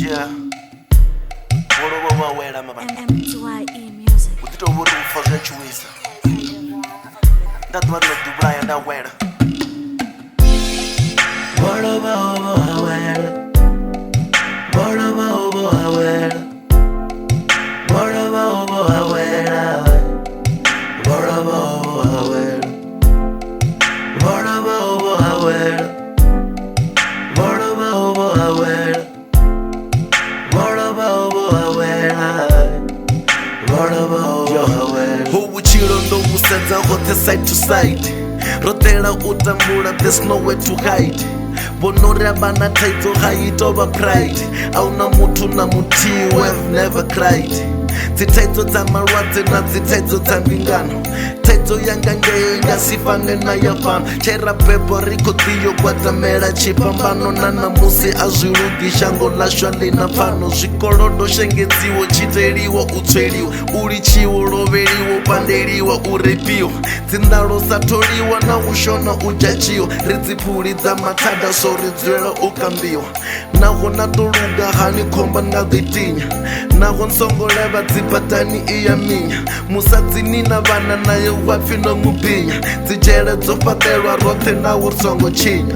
Yeah. What where am I? MTYE music. With the word for the choice. That one of the Brian that where. What about where? What about where? What about where? What about where? What about where? What about where? What about where? What about where? Who chilo ndo musedza hote side to side. Rotela utambula, there's nowhere to hide. Bonore abana thaidzo ga itova pride. Auna muthu na muthihi we've never cried. Dzithaidzo dza malwadze na dzithaidzo dza mbingano. Thaidzo yanga ngeyo ingasifane na ya fano. Tshera bebo ri kho ḓi yo gwadamela tshipambano na namusi a zwi lugi shango ḽashu ḽina pfano. Zwikolodo shengedziwo tshiteliwa u tsweliwa u litshiwo lovheliwa pandeliwa u repiwa dzindalo sa tholiwa na u shona u dzhatshiwa ri dziphuli dza mathada so ri dzulela u kambiwa naho na to luga hani khomba nga ḓitinya naho nsongo levha dzibadani i ya minya musadzini na vhana naye wapfi no mubinya dzidzhele dzo fhaṱelwa roṱhe na u songo tshinya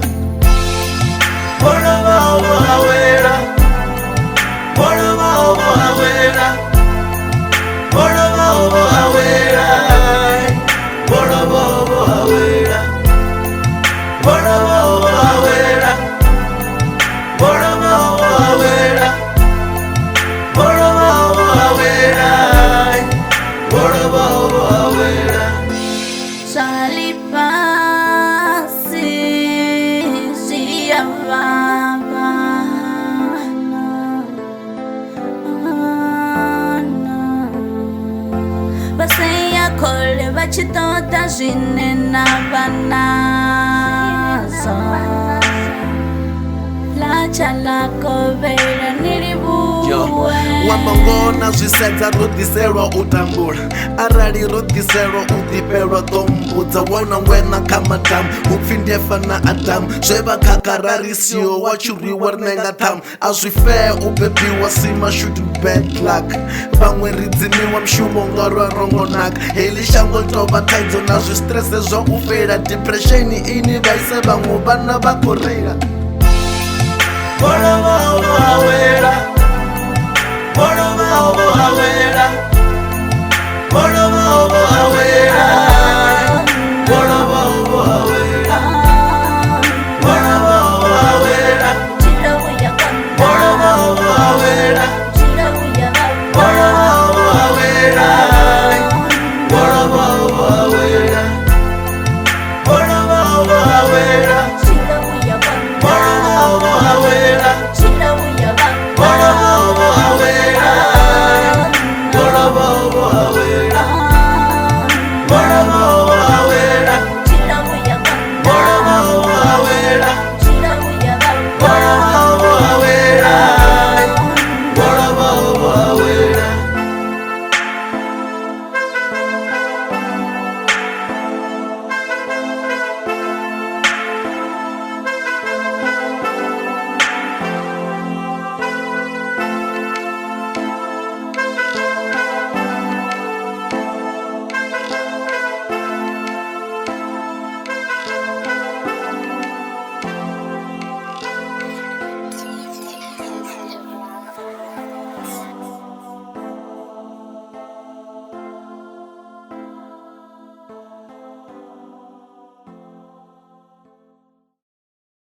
Kole vachitoda zwine na vanazo lacha lako vela nilivuwe wamba ngona zwisedza ro ḓiselwa u tambula arali ro ḓiselwa u ḓifhelwa ḓo mbudza wona ngwena kha madamu upfi ndefa na adamu zwe vha khakararisiho wa tshuriwa ri nenga ṱhamu a zwi fea u bebiwa sima shoot bad luck vhaṅwe ri dzimiwa mushumo nga rwa rongo naka heḽi shango tovha thaidzo na zwi stresse zwa u fela depression ini vhaise vhaṅwe vhana vha khou reila